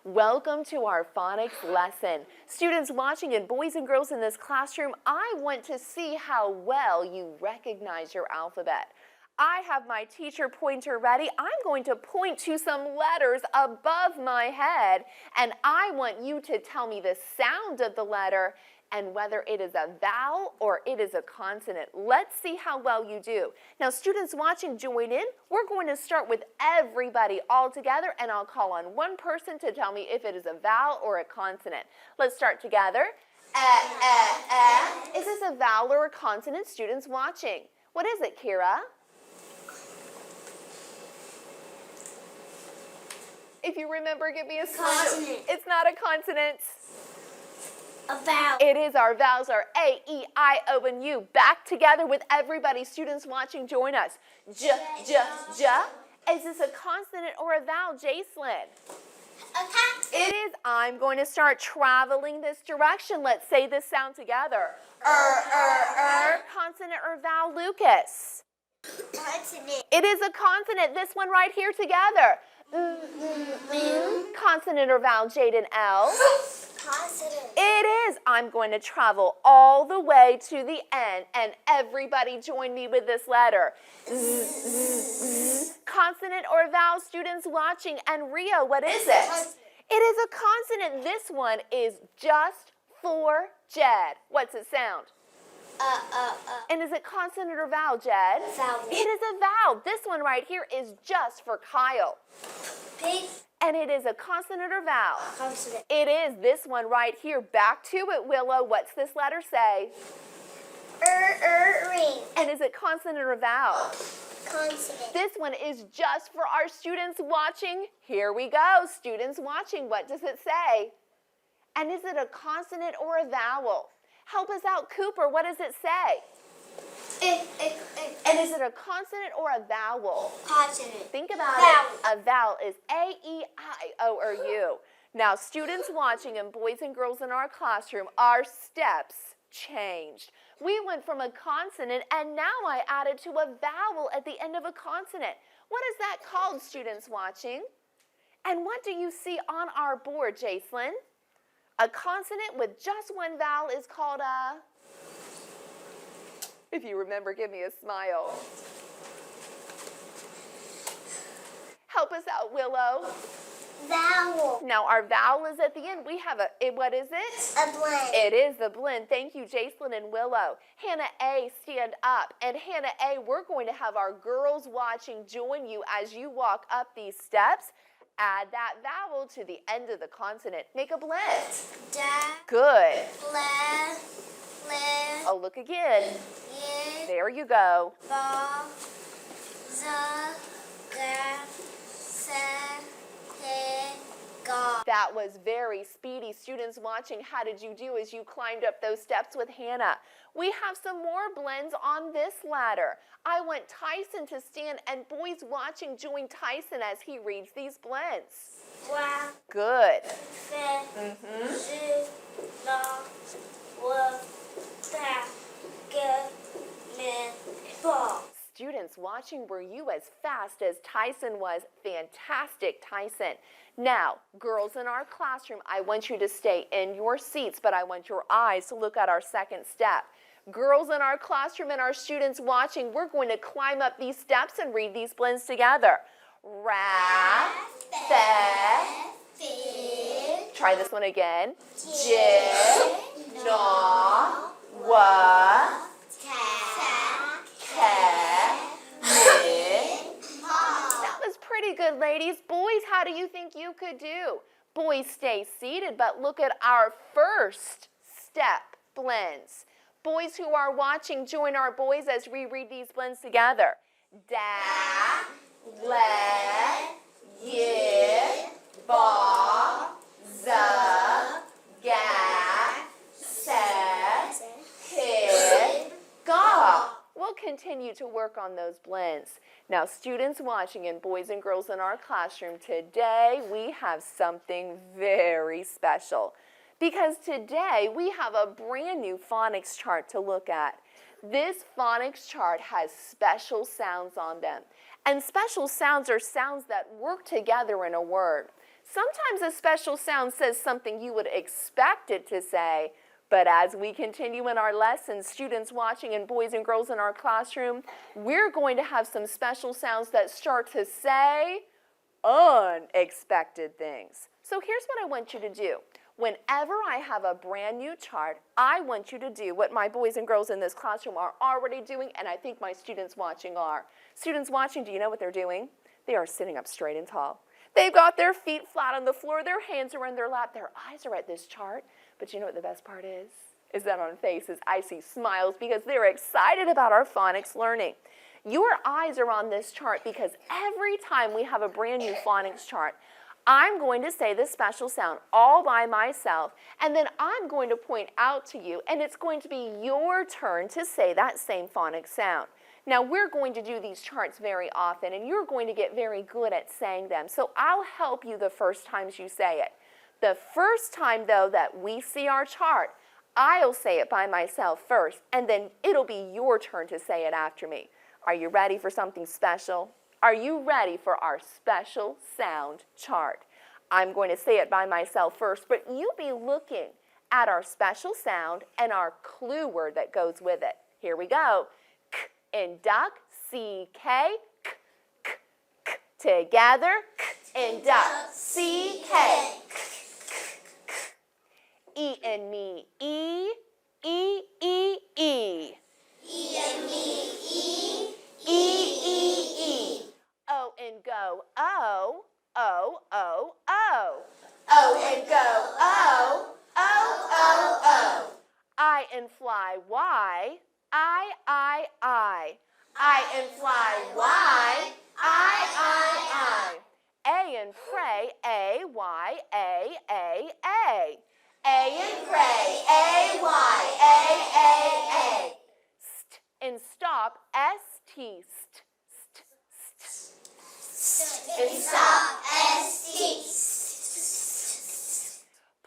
Welcome to our phonics lesson. Students watching and boys and girls in this classroom, I want to see how well you recognize your alphabet. I have my teacher pointer ready. I'm going to point to some letters above my head, and I want you to tell me the sound of the letter and whether it is a vowel or it is a consonant. Let's see how well you do. Now, students watching, join in. We're going to start with everybody all together, and I'll call on one person to tell me if it is a vowel or a consonant. Let's start together. Is this a vowel or a consonant, students watching? What is it, Kira? If you remember, give me a smile. It's not a consonant. A vowel. It is. Our vowels are A, E, I, O, and U. Back together with everybody. Students watching, join us. J. Is this a consonant or a vowel, Jacelyn? A consonant. It is. I'm going to start traveling this direction. Let's say this sound together. Consonant or vowel, Lucas? Consonant. It is a consonant. This one right here together. Consonant or vowel, Jaden L? Consonant. It is. I'm going to travel all the way to the end, and everybody join me with this letter. Consonant or vowel, students watching, and Rio, what is it? It is a consonant. This one is just for Jed. What's it sound? And is it consonant or vowel, Jed? Vowel. It is a vowel. This one right here is just for Kyle. Pig. And it is a consonant or vowel? Consonant. It is. This one right here. Back to it, Willow. What's this letter say? Ring. And is it consonant or vowel? Consonant. This one is just for our students watching. Here we go. Students watching. What does it say? And is it a consonant or a vowel? Help us out, Cooper. What does it say? And is it a consonant or a vowel? Consonant. Think about Vowel. it. A vowel is A, E, I, O, or U. Now, students watching and boys and girls in our classroom, our steps changed. We went from a consonant, and now I added to a vowel at the end of a consonant. What is that called, students watching? And what do you see on our board, Jacelyn? A consonant with just one vowel is called a... If you remember, give me a smile. Help us out, Willow. Vowel. Now, our vowel is at the end. We have what is it? A blend. It is the blend. Thank you, Jacelyn and Willow. Hannah A, stand up. And Hannah A, we're going to have our girls watching join you as you walk up these steps. Add that vowel to the end of the consonant. Make a blend. Da. Good. Le. Oh, look again. Ye. There you go. Ba. Za. Ga. Se. Te. Ga. That was very speedy. Students watching, how did you do as you climbed up those steps with Hannah? We have some more blends on this ladder. I want Tyson to stand, and boys watching, join Tyson as he reads these blends. Wa. Good. Fe. Zhi. La. Wa. Ta. Ge. Me. Ba. Students watching, were you as fast as Tyson was? Fantastic, Tyson. Now, girls in our classroom, I want you to stay in your seats, but I want your eyes to look at our second step. Girls in our classroom and our students watching, we're going to climb up these steps and read these blends together. Ra, fe, Fi. try this one again. J, na, wa, Ta. ke, mi. That was pretty good, ladies. Boys, how do you think you could do? Boys, stay seated, but look at our first step blends. Boys who are watching, join our boys as we read these blends together. Da, le, ye, ba, za, ga, se, hid, ga. We'll continue to work on those blends. Now, students watching and boys and girls in our classroom, today we have something very special. Because today we have a brand new phonics chart to look at. This phonics chart has special sounds on them. And special sounds are sounds that work together in a word. Sometimes a special sound says something you would expect it to say, but as we continue in our lessons, students watching and boys and girls in our classroom, we're going to have some special sounds that start to say unexpected things. So here's what I want you to do. Whenever I have a brand new chart, I want you to do what my boys and girls in this classroom are already doing, and I think my students watching are. Students watching, do you know what they're doing? They are sitting up straight and tall. They've got their feet flat on the floor, their hands are in their lap, their eyes are at this chart. But you know what the best part is? Is that on faces I see smiles because they're excited about our phonics learning. Your eyes are on this chart because every time we have a brand new phonics chart, I'm going to say this special sound all by myself, and then I'm going to point out to you, and it's going to be your turn to say that same phonics sound. Now, we're going to do these charts very often, and you're going to get very good at saying them, so I'll help you the first times you say it. The first time, though, that we see our chart, I'll say it by myself first, and then it'll be your turn to say it after me. Are you ready for something special? Are you ready for our special sound chart? I'm going to say it by myself first, but you be looking at our special sound and our clue word that goes with it. Here we go. K in duck, C-K, k, k, k. Together, k in duck, C-K. E in me, E, E, E, E. E and me, E, E, E, E. O and go, O, O, O, O. O and go, O, O, O, O. I and fly, Y, I, I. I and fly, Y, I. A and pray, A, Y, A. A and pray, A, Y, A. St and stop, S-T, st. And stop, S-T.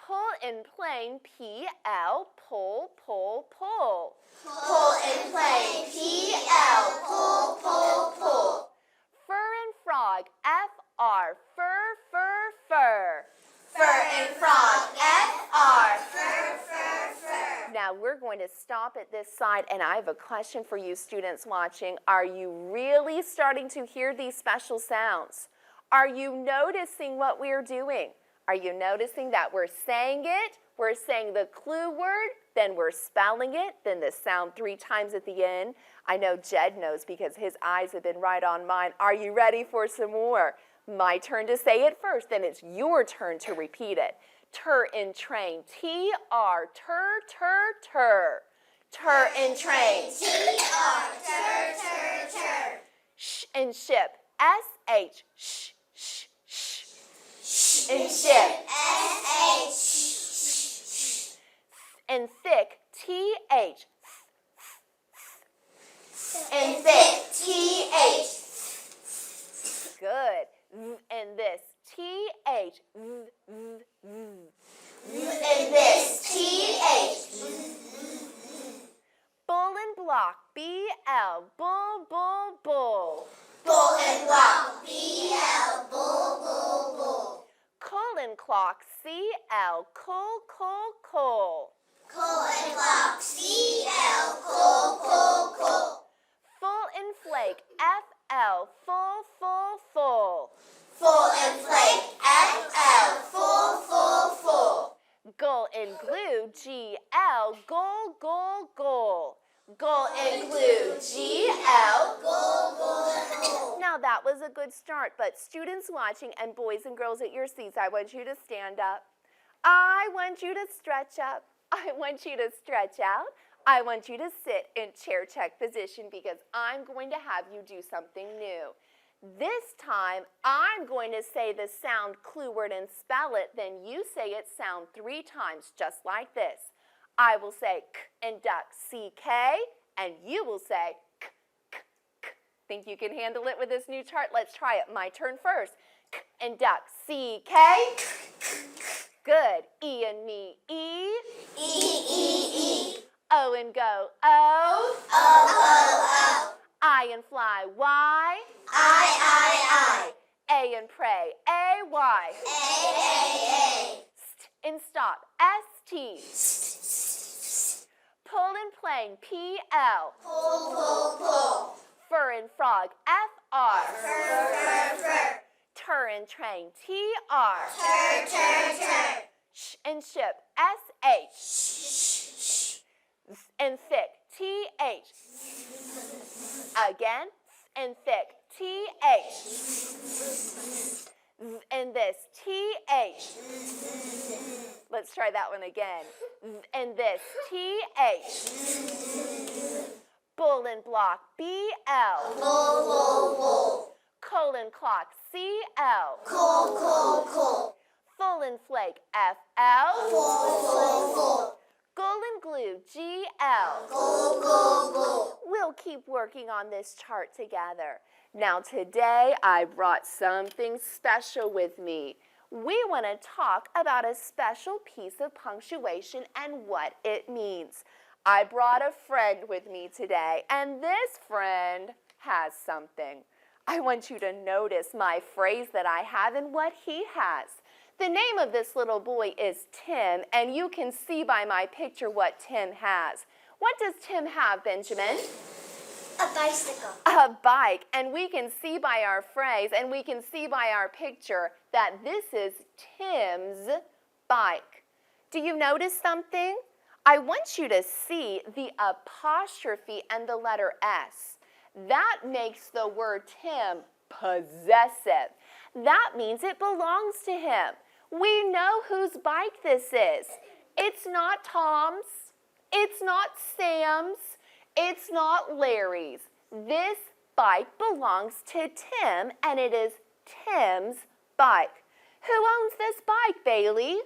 Pull and plane, P-L, pull. Pull and play, P-L, pull. Fur and frog, F-R, fur. Fur and frog, F-R, fur. Now we're going to stop at this side, and I have a question for you students watching. Are you really starting to hear these special sounds? Are you noticing what we're doing? Are you noticing that we're saying it? We're saying the clue word, then we're spelling it, then the sound 3 times at the end. I know Jed knows because his eyes have been right on mine. Are you ready for some more? My turn to say it first, then it's your turn to repeat it. Tur in train, T-R, tur. Tur in train. T-R, tur. Sh in ship, S-H, sh. In ship, S-H. in thick, T-H. And thick, T-H. Good. In this, T-H. And this, T-H. Bull and block, B-L, bull. Bull and block, B-L, bull. Cull and clock, C-L, cull. Cull and clock, C-L, cull. Full and flake, F-L, full. Full and flake, F-L, full. Gull and glue, G-L, gull. Gull and glue, G-L, gull. Now that was a good start, but students watching and boys and girls at your seats, I want you to stand up. I want you to stretch up. I want you to stretch out. I want you to sit in chair check position because I'm going to have you do something new. This time, I'm going to say the sound clue word and spell it, then you say it sound 3 times, just like this. I will say k and duck, C-K, and you will say k. Think you can handle it with this new chart? Let's try it. My turn first. K and duck, C-K. Good. E and me, E. E. O and go, O. O. I and fly, Y. I. A and pray, A-Y. A. T. Pull and playing, P-L. Pull. Fur and frog, F-R. Fur. Tur and train, T-R. Tur. Sh and ship, S-H. And thick, T-H. Again, and thick, T-H. And this, T-H. Let's try that one again. And this, T-H. Bull and block, B-L. Bull. Colon clock, C-L. Coal. Full and flake, F-L. Full. Gull and glue, G-L. Go. We'll keep working on this chart together. Now today I brought something special with me. We want to talk about a special piece of punctuation and what it means. I brought a friend with me today, and this friend has something. I want you to notice my phrase that I have and what he has. The name of this little boy is Tim, and you can see by my picture what Tim has. What does Tim have, Benjamin? A bicycle. A bike, and we can see by our phrase and we can see by our picture that this is Tim's bike. Do you notice something? I want you to see the apostrophe and the letter S. That makes the word Tim possessive. That means it belongs to him. We know whose bike this is. It's not Tom's. It's not Sam's. It's not Larry's. This bike belongs to Tim, and it is Tim's bike. Who owns this bike, Bailey?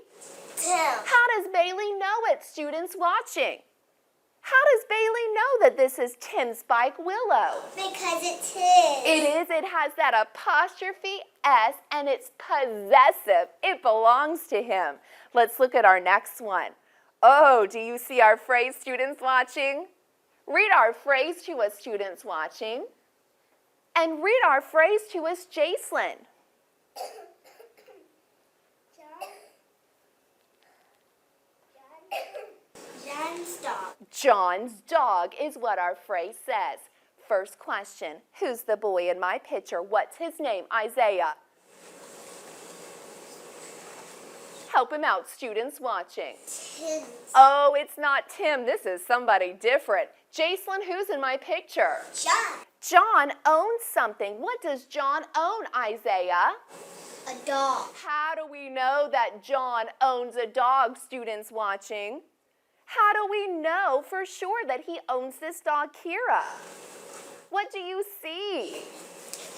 Tim. How does Bailey know it, students watching? How does Bailey know that this is Tim's bike, Willow? Because it's his. It is. It has that apostrophe S, and it's possessive. It belongs to him. Let's look at our next one. Oh, do you see our phrase, students watching? Read our phrase to us, students watching. And read our phrase to us, Jacelyn. John's dog. John's dog is what our phrase says. First question, who's the boy in my picture? What's his name? Isaiah. Help him out, students watching. Tim. Oh, it's not Tim. This is somebody different. Jacelyn, who's in my picture? John. John owns something. What does John own, Isaiah? A dog. How do we know that John owns a dog, students watching? How do we know for sure that he owns this dog, Kira? What do you see?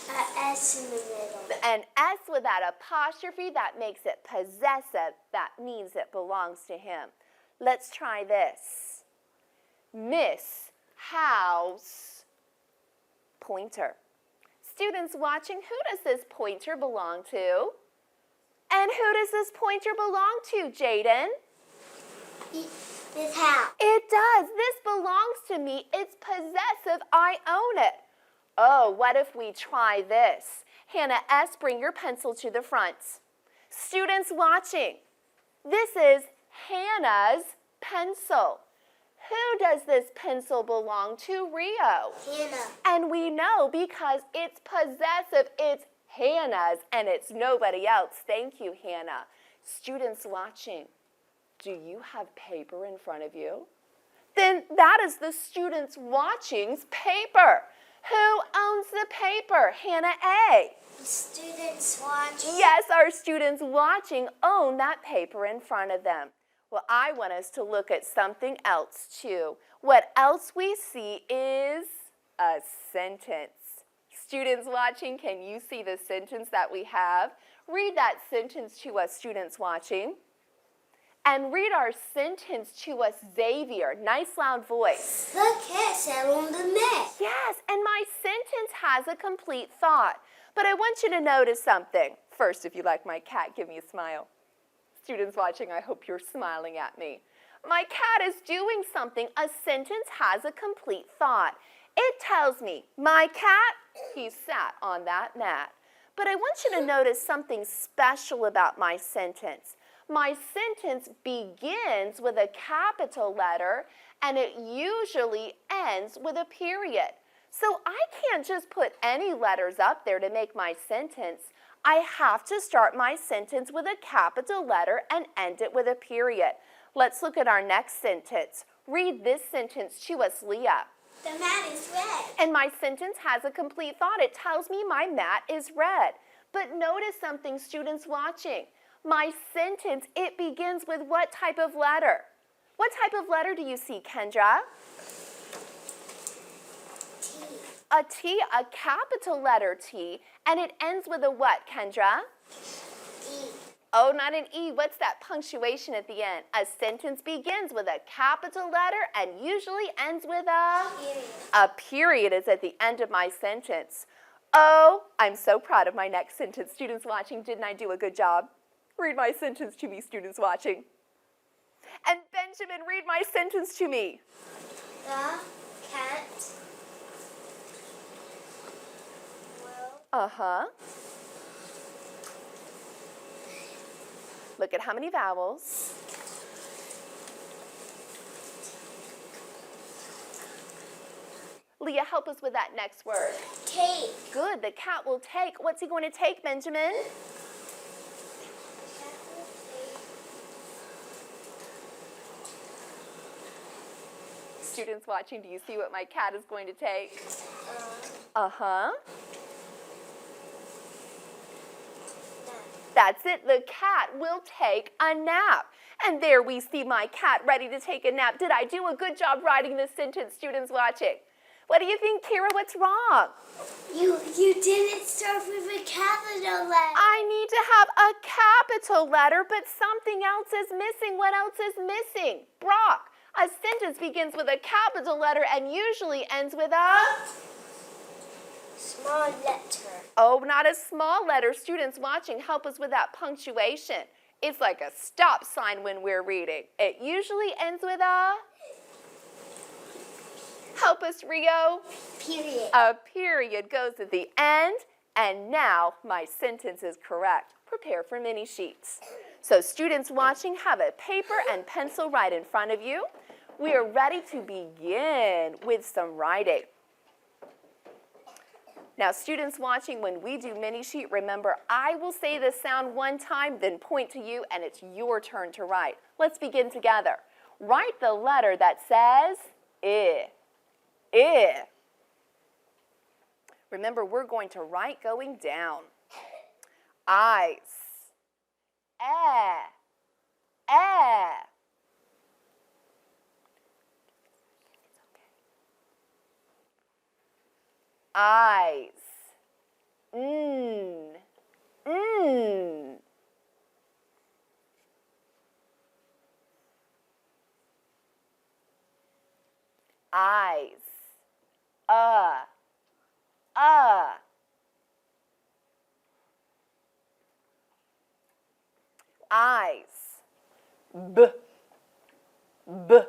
An S in the middle. An S with that apostrophe, that makes it possessive. That means it belongs to him. Let's try this. Miss House pointer. Students watching, who does this pointer belong to? And who does this pointer belong to, Jaden? This house. It does. This belongs to me. It's possessive. I own it. Oh, what if we try this? Hannah S., bring your pencil to the front. Students watching, this is Hannah's pencil. Who does this pencil belong to, Rio? Hannah. And we know because it's possessive, it's Hannah's, and it's nobody else. Thank you, Hannah. Students watching, do you have paper in front of you? Then that is the students watching's paper. Who owns the paper? Hannah A. Students watching. Yes, our students watching own that paper in front of them. Well, I want us to look at something else too. What else we see is a sentence. Students watching, can you see the sentence that we have? Read that sentence to us, students watching. And read our sentence to us, Xavier. Nice loud voice. The cat sat on the mat. Yes, and my sentence has a complete thought. But I want you to notice something. First, if you like my cat, give me a smile. Students watching, I hope you're smiling at me. My cat is doing something. A sentence has a complete thought. It tells me, my cat, he sat on that mat. But I want you to notice something special about my sentence. My sentence begins with a capital letter and it usually ends with a period. So I can't just put any letters up there to make my sentence. I have to start my sentence with a capital letter and end it with a period. Let's look at our next sentence. Read this sentence to us, Leah. The mat is red. And my sentence has a complete thought. It tells me my mat is red. But notice something, students watching. My sentence, it begins with what type of letter? What type of letter do you see, Kendra? T. A T, a capital letter T, and it ends with a what, Kendra? E. Oh, not an E. What's that punctuation at the end? A sentence begins with a capital letter and usually ends with Period. a period is at the end of my sentence. Oh, I'm so proud of my next sentence. Students watching, didn't I do a good job? Read my sentence to me, students watching. And Benjamin, read my sentence to me. The cat will Uh-huh. Look at how many vowels. Leah, help us with that next word. take. Good, the cat will take. What's he going to take, Benjamin? Students watching, do you see what my cat is going to take? Uh-huh. That's it, the cat will take a nap. And there we see my cat ready to take a nap. Did I do a good job writing this sentence, students watching? What do you think, Kira? What's wrong? You didn't start with a capital letter. I need to have a capital letter, but something else is missing. What else is missing? Brock, a sentence begins with a capital letter and usually ends with a... Small letter. Oh, not a small letter. Students watching, help us with that punctuation. It's like a stop sign when we're reading. It usually ends with a... Help us, Rio. Period. A period goes at the end, and now my sentence is correct. Prepare for mini sheets. So students watching, have a paper and pencil right in front of you. We are ready to begin with some writing. Now, students watching, when we do mini sheet, remember, I will say the sound one time, then point to you, and it's your turn to write. Let's begin together. Write the letter that says I. I. Remember, we're going to write going down. Ice. Eh. Eh. Eyes. Mm. Eyes. Eyes. B. B.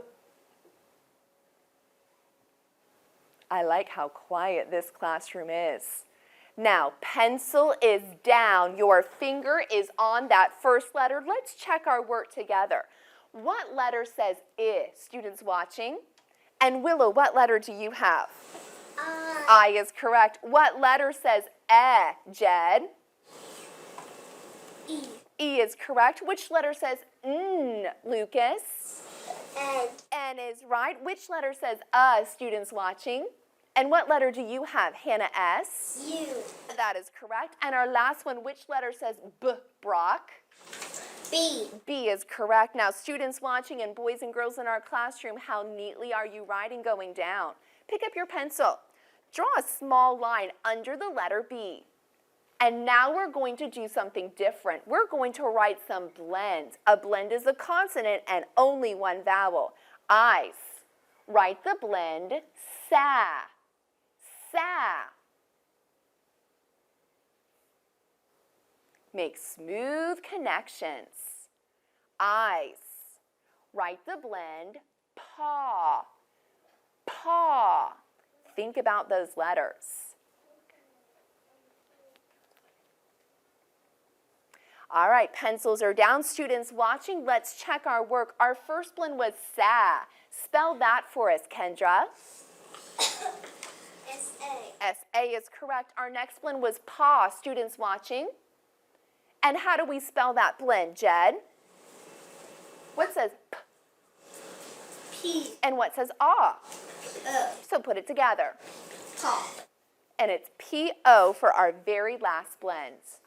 I like how quiet this classroom is. Now, pencil is down. Your finger is on that first letter. Let's check our work together. What letter says I, students watching? And Willow, what letter do you have? I is correct. What letter says Jed? E. E is correct. Which letter says Lucas? N. N is right. Which letter says students watching? And what letter do you have, Hannah? S? U. That is correct. And our last one, which letter says B, Brock? B. B is correct. Now, students watching and boys and girls in our classroom, how neatly are you writing going down? Pick up your pencil. Draw a small line under the letter B. And now we're going to do something different. We're going to write some blends. A blend is a consonant and only one vowel. Ice. Write the blend sa. Sa. Make smooth connections. Ice. Write the blend paw. Paw. Think about those letters. All right, pencils are down. Students watching, let's check our work. Our first blend was sa. Spell that for us, Kendra. S-A. S-A is correct. Our next blend was pa. Students watching. And how do we spell that blend, Jed? What says p? P. And what says ah? O. So put it together. Pa. And it's P-O for our very last blends.